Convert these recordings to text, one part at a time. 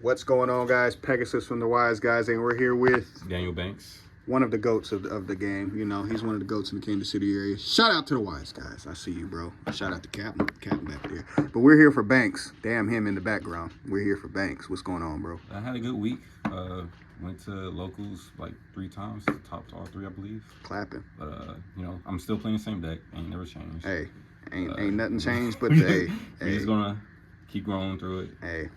What's going on, guys? Pegasus from the Wise Guys, and we're here with Daniel Banks, one of the goats of the game. You know, he's one of the goats in the Kansas City area. Shout out to the Wise Guys. I see you, bro. Shout out to Captain back there. But we're here for Banks. Damn him in the background. We're here for Banks. What's going on, bro? I had a good week. Went to locals like 3 times, topped all 3, I believe. Clapping. But you know, I'm still playing the same deck. Ain't never changed. Hey, ain't nothing changed, but hey, we're just gonna keep growing through it. Hey,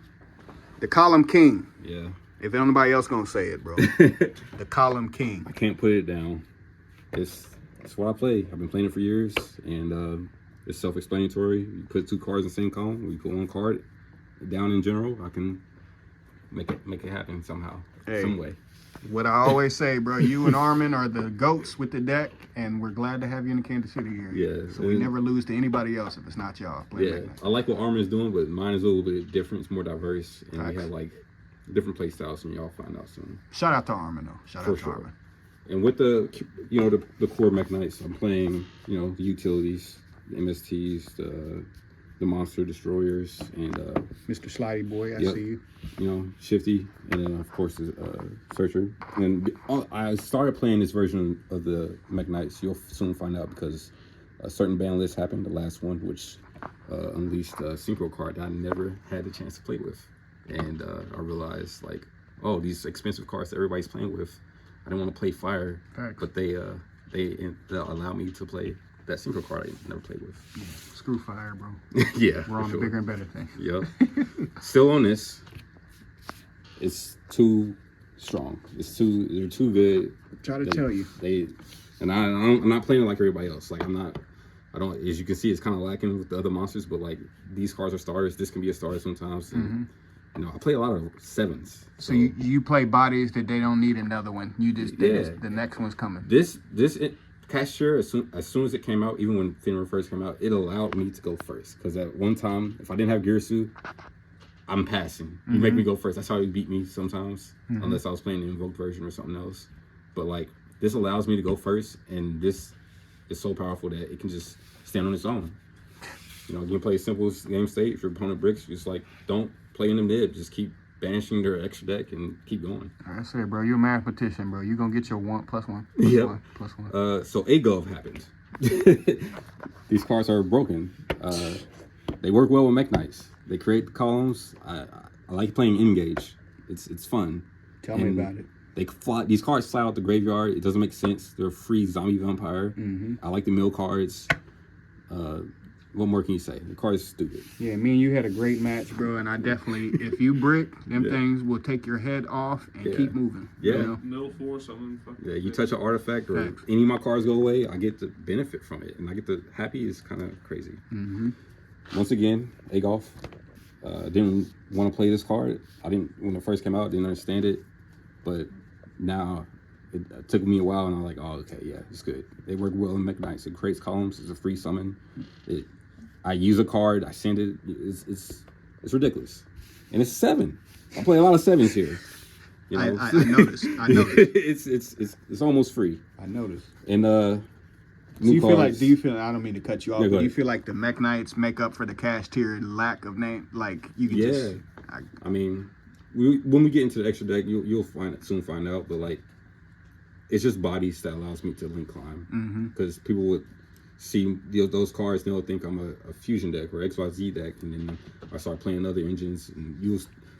the Column King. Yeah. If anybody else gonna say it, bro. The Column King. I can't put it down. It's what I play. I've been playing it for years, and it's self-explanatory. You put 2 cards in the same column. Or you put 1 card down in general. I can make it happen somehow, some way. What I always say, bro, you and Armin are the goats with the deck, and we're glad to have you in the Kansas City area. Yeah. So we never lose to anybody else if it's not y'all. Yeah, I like what Armin is doing, but mine is a little bit different. It's more diverse, and we have like different play styles, and y'all find out soon. Shout out to Armin, though. Shout out to Armin. And with the core Mekk Knights, I'm playing, the utilities, the MSTs, the monster destroyers, and Mr. Slidey Boy, I see you. Shifty, and then of course the Searcher. And I started playing this version of the Mekk Knights. You'll soon find out because a certain ban list happened, the last one, which unleashed a synchro card that I never had the chance to play with. And I realized, like, oh, these expensive cards that everybody's playing with, I didn't want to play fire, but they allow me to play that synchro card I never played with. Yeah. Screw fire, bro. Yeah, we're on the bigger and better thing. Yep. Still on this. It's too strong. They're too good. Try to tell you. I'm not playing it like everybody else. Like as you can see, it's kind of lacking with the other monsters, but like these cards are starters. This can be a starter sometimes. And, I play a lot of 7s. So you play bodies that they don't need another one. You just the next one's coming. Kashtira, as soon as it came out, even when Finra first came out, it allowed me to go first. Because at one time, if I didn't have Girsu, I'm passing. You make me go first. That's how you beat me sometimes, unless I was playing the invoked version or something else. But like, this allows me to go first, and this is so powerful that it can just stand on its own. You can play simple game state. If your opponent bricks, just like, don't play in the mid. Just keep banishing their extra deck and keep going. I say, bro, you're a mathematician, bro. You're going to get your 1 + 1. Plus one. So Agov happened. These cards are broken. They work well with Mekk Knights. They create the columns. I like playing Engage. It's fun. Tell me about it. These cards fly out the graveyard. It doesn't make sense. They're a free zombie vampire. I like the mill cards. What more can you say? The card is stupid. Yeah, me and you had a great match, bro, and I definitely, if you brick, them things will take your head off and keep moving. Yeah. Middle 4, something. Yeah, you touch an artifact or any of my cards go away, I get to benefit from it, and I get to happy is kind of crazy. Once again, Agov. Didn't want to play this card. When it first came out, didn't understand it, but now it took me a while, and I'm like, oh, okay, yeah, it's good. They work well in Mekk Knights. It creates columns. It's a free summon. I use a card. I send it. It's ridiculous, and it's 7. I play a lot of 7s here. I noticed. I noticed. It's almost free. I noticed. And do you feel like? I don't mean to cut you off. But do you feel like the Mekk Knights make up for the Kashtira lack of name? Like you can just. I mean, when we get into the extra deck, you'll soon find out. But like, it's just bodies that allows me to link climb because people would see those cards, they'll think I'm a fusion deck or XYZ deck, and then I start playing other engines and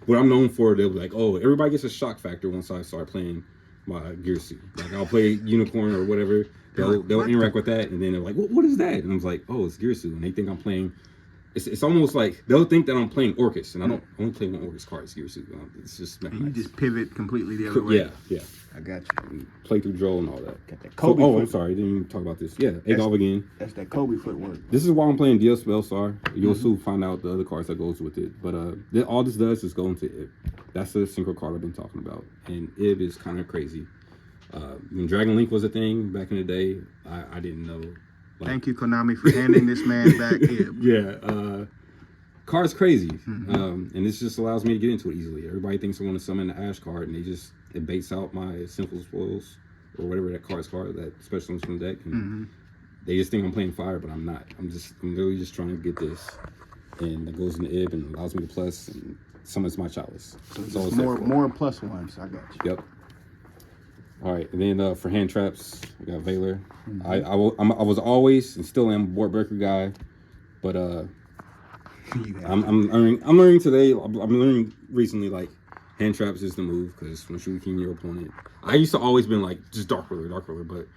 what I'm known for. They'll be like, oh, everybody gets a shock factor once I start playing my Girsu. Like I'll play Unicorn or whatever, they'll interact with that, and then they're like, what is that? And I'm like, oh, it's Girsu, and they think I'm playing. It's almost like they'll think that I'm playing Orcus, and I don't only play 1 Orcus card. It's Girsu. It's just you just pivot completely the other way. Yeah. I got you. Play through Joel and all that. Got that Kobe I'm sorry, I didn't even talk about this. Yeah, Agov again. That's that Kobe footwork. This is why I'm playing DL Spellstar. You'll soon find out the other cards that goes with it. But all this does is go into Ib. That's the synchro card I've been talking about. And Ib is kind of crazy. When Dragon Link was a thing back in the day, I didn't know. Thank you, Konami, for handing this man back Ib. Yeah. Card's crazy. And this just allows me to get into it easily. Everybody thinks I want to summon the Ash card, and it baits out my Sinful Spoils or whatever that card's called, that special ones from the deck. And they just think I'm playing fire, but I'm not. I'm literally just trying to get this. And it goes into Ib and allows me to plus and summons my chalice. So That's all just it's there for. more plus ones. I got you. Yep. All right, and then for hand traps, I got Valor. I was always and still am a board breaker guy, but I'm learning today. I'm learning recently like hand traps is the move because when shooting your opponent, I used to always been like just dark roller, but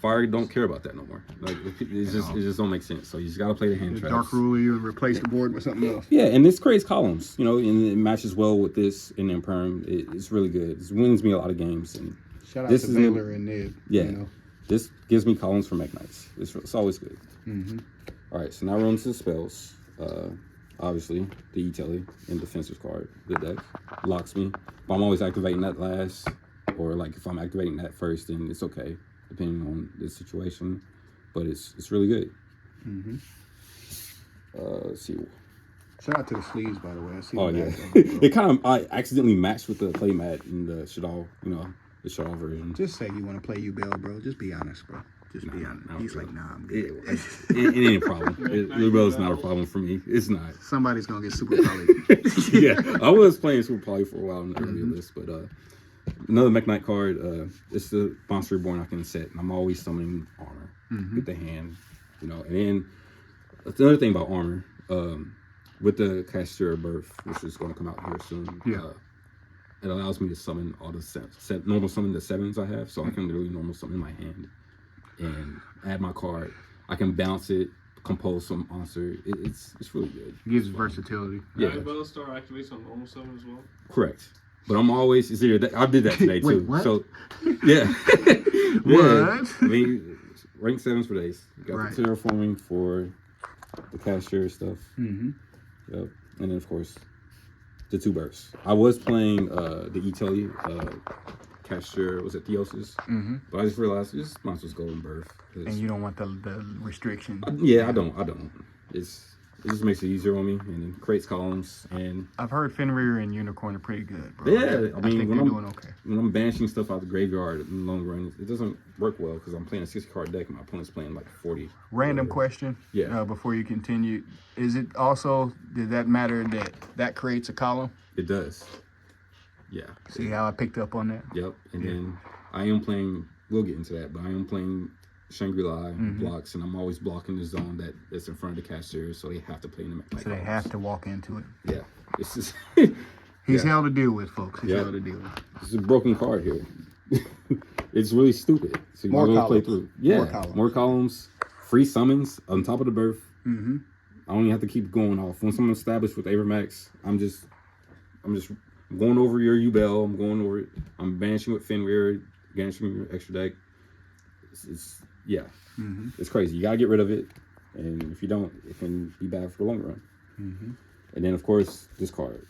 fire don't care about that no more. Like it just don't make sense. So you just gotta play the hand traps. Dark ruler, you replace the board with something else. Yeah, and this creates columns, you know, and it matches well with this and then perm. It's really good. It wins me a lot of games. And shout out to Valor and Ned. Yeah, you know. This gives me columns for Mekk Knights. It's always good. All right, so now we're on to the spells. Obviously, the E-Telly and defensive card, the deck locks me. But I'm always activating that last, or like if I'm activating that first, then it's okay, depending on the situation. But it's really good. Let's see. Shout out to the sleeves, by the way. I see It kind of I accidentally matched with the play mat in the Shadal, you know, the Shadal version. Just say you want to play Ubel, bro. Just be honest, bro. Just be honest. He's like, nah, I'm good. It ain't a problem. Ubel's not a problem for me. It's not. Somebody's gonna get super poly. Yeah, I was playing super poly for a while on the earlier list, but another Mekk Knight card. It's the Monster Reborn I can set, and I'm always summoning armor with the hand, you know. And then another thing about armor, with the Kashtira Birth, which is going to come out here soon. It allows me to summon all the normal summon the 7s I have, so I can literally normal summon in my hand and add my card. I can bounce it, compose some monster. It's really good. Gives versatility. Yeah. Bellstar activates on normal summon as well. Correct. But I'm always I did that today too. Wait, what? So yeah. What? I mean, rank 7s for days. Got Right. the terraforming for the Kashtira stuff. Yep. And then of course the 2 bursts. I was playing the E-Telly Kashtira, was it Theos's? But I just realized this monster's golden birth. And you don't want the restriction. Yeah, I don't. It just makes it easier on me and it creates columns. And I've heard Fenrir and Unicorn are pretty good, bro. yeah, I think they're doing okay. When I'm banishing stuff out of the graveyard in the long run, it doesn't work well because I'm playing a 60-card deck and my opponent's playing like 40. Random question. Yeah. Before you continue, is it also, did that matter that creates a column? It does. Yeah. See how I picked up on that? Yep. And then I am playing, we'll get into that, but I am playing Shangri-La blocks, and I'm always blocking the zone that's in front of the Kashtira, so they have to play in the Mekk Knight. So they have to walk into it. Yeah. It's just He's hell to deal with, folks. He's hell to deal with. It's a broken card here. It's really stupid. So you More gotta columns. play through. Yeah. More columns. Free summons on top of the birth. I don't even have to keep going off. Once I'm established with Avermax, I'm just going over your Ubel. I'm going over it. I'm banishing with Fenrir, banishing your extra deck. It's crazy. You gotta get rid of it, and if you don't, it can be bad for the long run. And then of course this card.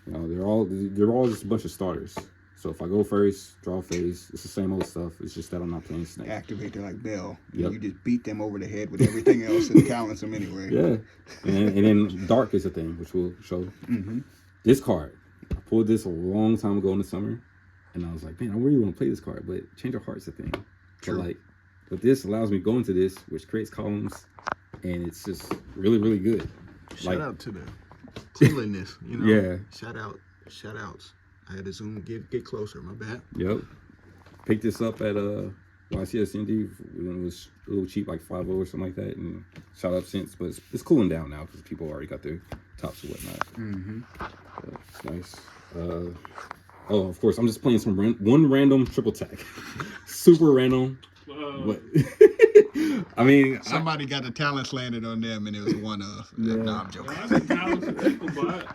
You know, they're all just a bunch of starters. So if I go first, draw phase, it's the same old stuff. It's just that I'm not playing Snake. Activate, they're like Bell. Yep. You just beat them over the head with everything else and balance them anyway. Yeah. And then Dark is a thing, which we'll show. This card, I pulled this a long time ago in the summer, and I was like, man, I really want to play this card, but Change of Heart's a thing. True. But this allows me to go into this, which creates columns, and it's just really, really good. Shout out to the tiddliness, you know? Yeah. Shout outs. I had to zoom, get closer, my bad. Yep. Picked this up at YCSND when it was a little cheap, like 5.0 or something like that, and shot up since, but it's cooling down now because people already got their tops and whatnot. It's nice. Oh, of course, I'm just playing one random triple tech. Super random. But I mean, Somebody got the talents landed on them, and it was one of. Yeah. No, I'm joking. That's talented people, but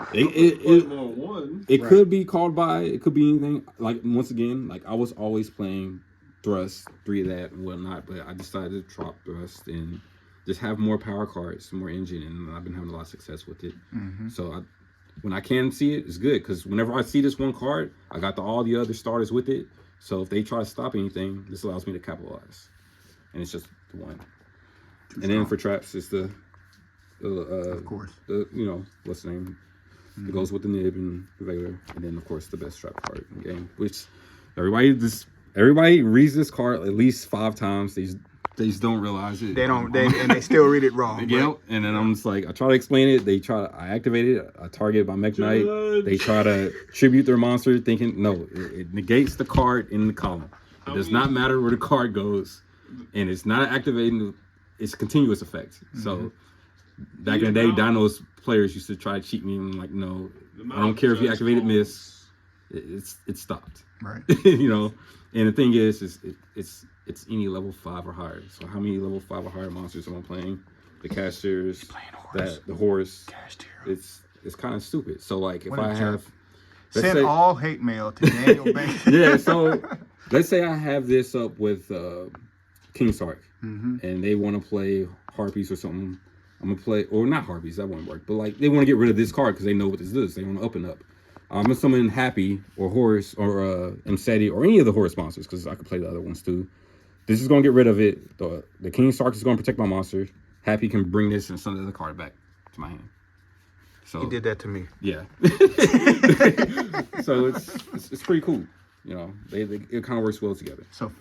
it could be called by, it could be anything. Like, once again, like I was always playing Thrust, 3 of that and whatnot, but I decided to drop Thrust and just have more power cards, more engine, and I've been having a lot of success with it. So when I can see it, it's good, because whenever I see this one card, I got all the other starters with it. So if they try to stop anything, this allows me to capitalize. And it's just the one. And then for traps, it's the of course, the, you know, what's the name? It goes with the nib and the Vader, and then of course the best trap card in the game, which everybody reads this card at least 5 times. They They just don't realize it. They don't. And they still read it wrong. Yep. And then I'm just like, I try to explain it. I activate it. I target by Mekk Knight. They try to tribute their monster, thinking no, it negates the card in the column. It does not matter where the card goes, and it's not activating. It's continuous effect. So back in the day, Dino's players used to try to cheat me. And I'm like, no, I don't care if you activated miss. It stopped. Right. You know, and the thing is it's any level 5 or higher. So how many level 5 or higher monsters am I playing? The Kashtiras, the horse. Kashtira. It's kind of stupid. So like if I have send all hate mail to Daniel Banks. Yeah. So let's say I have this up with King Sark, and they want to play Harpies or something. I'm gonna play, or not Harpies, that won't work. But like they want to get rid of this card because they know what this is. They want to up and up. I'm gonna summon Happy or Horus or Mseti or any of the Horus monsters because I could play the other ones too. This is gonna get rid of it. The King Sark is gonna protect my monster. Happy can bring this and send the other card back to my hand. So he did that to me. Yeah. So it's pretty cool. You know, it kind of works well together. So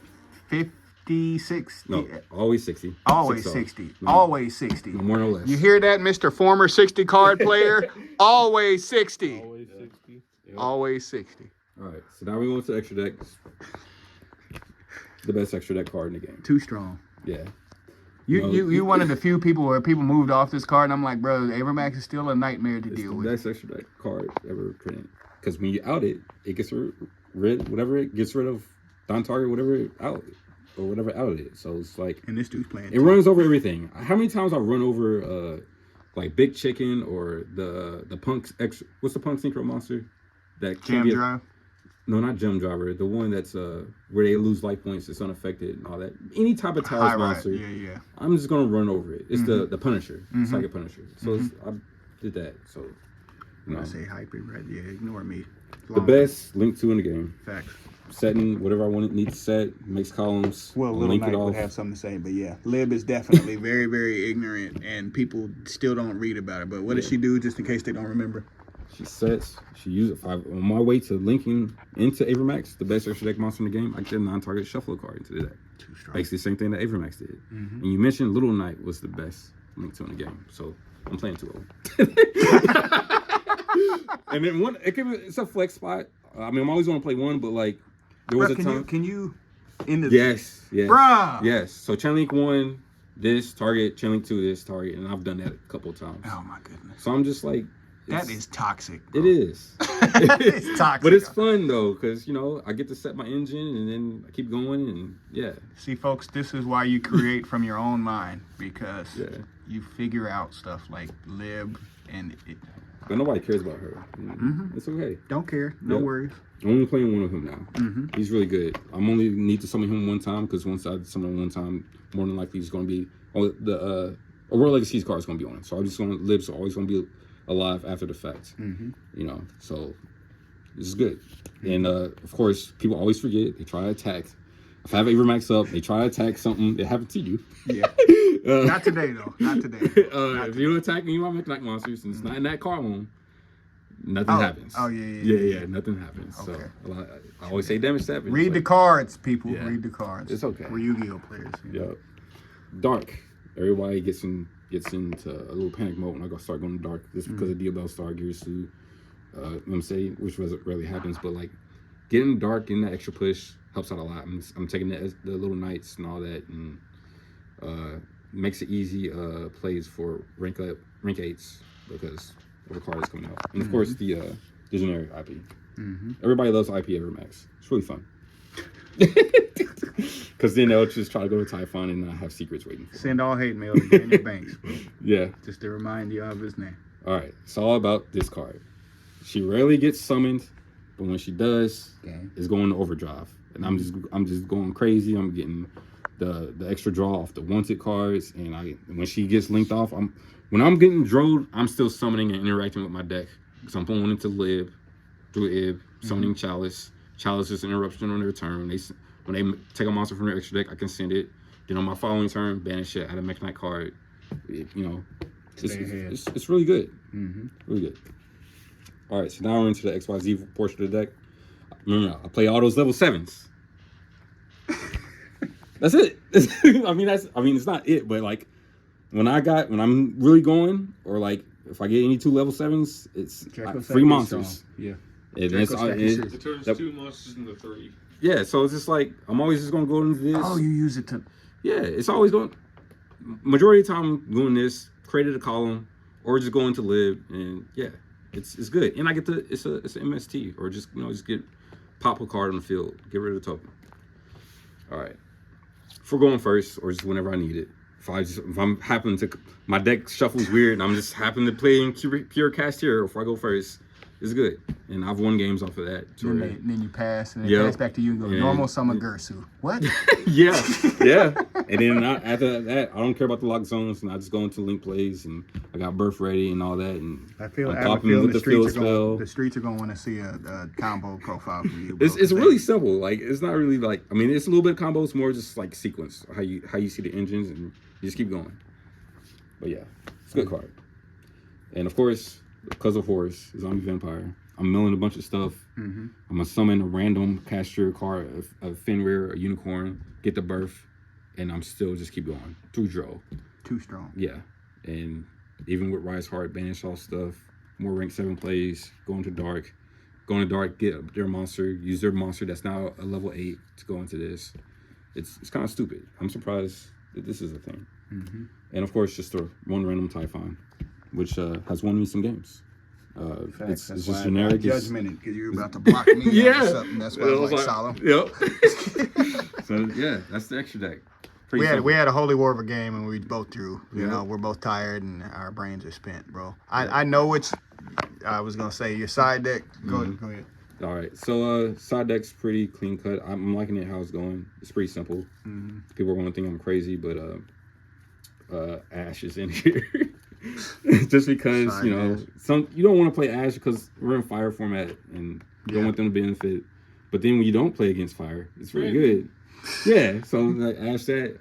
50, 60. No, always 60. Always 60. Always 60. No more, no less. You hear that, Mr. Former 60 card player? Always 60. Always 60. Yep. Always 60. All right, so now we go to extra deck. The best extra deck card in the game. Too strong. Yeah. You one of the few people where people moved off this card, and I'm like, bro, Avermax is still a nightmare to deal with. It's the best extra deck card ever printed. Because when you out it, it gets rid whatever it gets rid of non-target, whatever out or whatever out it is. So it's like, and this dude's playing. It runs over everything. How many times I run over like Big Chicken or the Punk's extra? What's the Punk Synchro monster? That Jam Drive. No, not Gem Driver. The one that's where they lose life points, it's unaffected and all that. Any type of Towers monster. Yeah. I'm just gonna run over it. It's the Punisher. It's like a Punisher. So I did that. So you know. I say hyper red. Yeah, ignore me. The best link to in the game. Facts. Setting whatever I need to set, makes columns. Well, Little link Knight it off. would have something to say, but yeah, Lib is definitely very, very ignorant, and people still don't read about it. But what does she do, just in case they don't remember? She sets. She uses it. On my way to linking into Avermax, the best extra deck monster in the game, I get a non-target shuffle card into the deck. Too strong. Basically the same thing that Avermax did. And you mentioned Little Knight was the best link to in the game, so I'm playing 2 of them. And then it's a flex spot. I mean, I'm always going to play one, but like there was a time. Can you in the Yes. Bruh. Yes. So Chain Link 1, this target. Chain Link 2, this target, and I've done that a couple of times. Oh my goodness. So I'm just like, That is toxic. Bro. it is. It's toxic. But it's fun though, because you know I get to set my engine and then I keep going and yeah. See, folks, this is why you create from your own mind, because Yeah. you figure out stuff like Lib and it. But nobody cares about her. It's okay. Don't care. No Yep. worries. I'm only playing one of him now. He's really good. I'm only need to summon him one time because once I summon him one time, more than likely he's going to be the World Legacy's card is going to be on it. So I'm just going to Lib's always going to be alive after the fact. You know, so this is good. And of course, people always forget. They try to attack. If I have Avermax up, they try to attack something that happened to you. Yeah. Not today though. Not today. If you attack me, you want to make monsters, and it's not in that card one, nothing happens. Oh yeah. Nothing happens. Okay. So I always say damage step. Read the cards, people. Yeah. Read the cards. It's okay. We're Yu-Gi-Oh players. You know? Yep. Dark. Everybody gets into a little panic mode when I start going dark. Just because of Diabell Star Gears to Mseti, which rarely happens, but like getting dark, getting that extra push helps out a lot. I'm taking the little knights and all that, and makes it easy plays for rank 8s because of the card is coming out. And of course the generic IP. Everybody loves IP Avermax. It's really fun. Because then they'll just try to go to Typhon and not have secrets waiting for them. Send all hate mail to Daniel Banks, bro. Yeah. Just to remind you of his name. All right. It's all about this card. She rarely gets summoned, but when she does, it's going to overdrive. And I'm just going crazy. I'm getting the extra draw off the wanted cards, and when she gets linked off, when I'm getting drilled, I'm still summoning and interacting with my deck. So I'm pulling into Lib, Druid, summoning Chalice. Chalice is an interruption on their turn. When they take a monster from their extra deck, I can send it. Then on my following turn, banish it, add a Mekk Knight card. You know, it's really good. Really good. All right, so now we're into the XYZ portion of the deck. Remember, I play all those level 7s. That's it. I mean, it's not it, but like when I'm really going, or like if I get any 2 level 7s, it's free monsters. Yeah. And It turns 2 monsters into 3. yeah, so it's just like I'm always just gonna go into this. Oh, you use it to. Yeah, it's always going. Majority of the time, I'm doing this, created a column, or just going to live, and yeah, it's good. And I get it's an MST, or just just get pop a card on the field, get rid of the token. All right, for going first, or just whenever I need it. If I'm happen to my deck shuffles weird, and I'm just happen to play in pure Kashtira, if I go first, it's good. And I've won games off of that. Then you pass, and then pass back to you and go, normal summon Gersu. What? yeah. And then after that, I don't care about the lock zones, and I just go into link plays, and I got birth ready and all that. And I feel with the streets are going to want to see a combo profile from you. Bro. It's really simple. Like, it's not really like, I mean, it's a little bit of combo. It's more just like sequence, how you see the engines, and you just keep going. But yeah, it's a good card. And of course, because of Horus, Zombie Vampire, I'm milling a bunch of stuff. I'm gonna summon a random Kashtira card, a Fenrir, a Unicorn, get the birth, and I'm still just keep going. 2 draw. Too strong. Yeah, and even with Rise Heart, banish all stuff, more rank 7 plays, go into dark, get their monster, use their monster that's now a level 8 to go into this. It's kind of stupid. I'm surprised that this is a thing. And of course, just one random Typhon, which has won me some games. It's just generic. Judgmented because you're about to block me. Yeah, that's why I was like solemn. Yep. So yeah, that's the extra deck. We had a holy war of a game and we both drew. You know, we're both tired and our brains are spent, bro. I know which. I was gonna say your side deck. Go ahead. All right, so side deck's pretty clean cut. I'm liking it how it's going. It's pretty simple. People are gonna think I'm crazy, but Ash is in here. Just because you don't want to play Ash because we're in fire format and you don't want them to benefit. But then when you don't play against fire, it's really good. Yeah, so like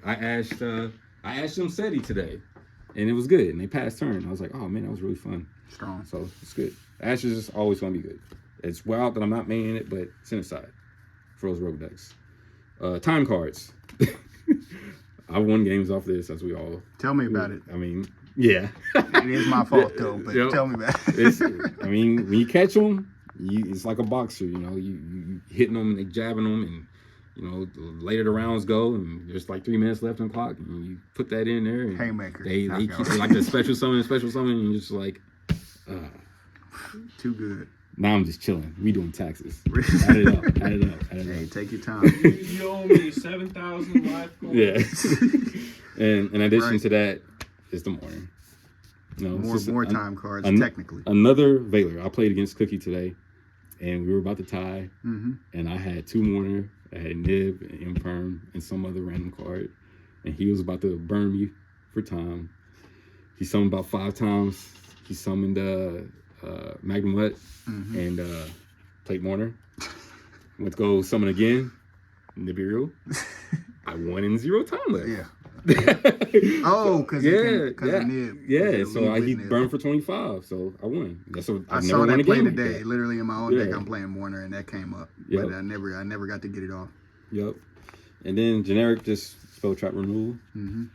I asked them SETI today, and it was good. And they passed turn. I was like, oh man, that was really fun. Strong. So it's good. Ash is just always gonna be good. It's wild that I'm not maining it, but it's in the side for those rogue decks. Time cards. I've won games off this, as we all. Tell me about it. I mean, yeah. It is my fault though, but tell me about it. I mean, when you catch them, it's like a boxer. You hitting them and they jabbing them, and later the rounds go, and there's like 3 minutes left on the clock, and you put that in there. And haymaker. They keep it like a special summon, and you're just like, too good. Now I'm just chilling. We doing taxes. Add it up. Hey, take your time. You owe me 7,000 life coins. Yeah. And in addition to that, it's the morning. More time cards, technically. Another Valor. I played against Cookie today, and we were about to tie, and I had 2 Mourner. I had Nib and Imperm and some other random card, and he was about to burn me for time. He summoned about 5 times. He summoned Magnum and played Mourner. Went to go summon again, Nibiru. I won in 0 time left. Yeah. Oh, because of Nib. Yeah, so he burned for 25, so I won. I saw that play today. Literally in my own deck, I'm playing Warner, and that came up. Yep. But I never got to get it off. Yep. And then generic, just spell trap removal. When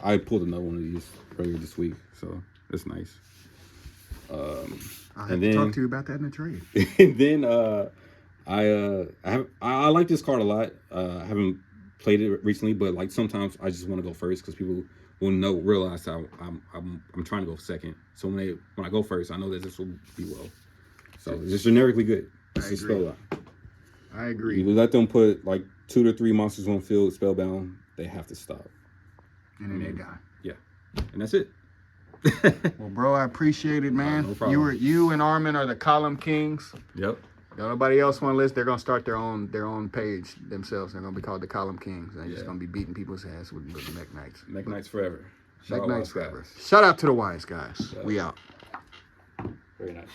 I pulled another one of these earlier this week, so that's nice. I have to talk to you about that in the trade. And then I like this card a lot. I haven't played it recently, but like sometimes I just want to go first because people will realize how I'm trying to go second. So when I go first, I know that this will be well. So it's just generically good. It's a spell. I agree. You let them put like 2 to 3 monsters on field spellbound, they have to stop. And then they die. Yeah, and that's it. Well, bro, I appreciate it, man. No problem. You and Armin are the column kings. Yep. Nobody else want to list. They're gonna start their own page themselves. They're gonna be called the Column Kings. They're just gonna be beating people's ass with Mekk Knights. Mekk Knights forever. Mekk Knights forever. Shout out to the wise guys. We out. Very nice.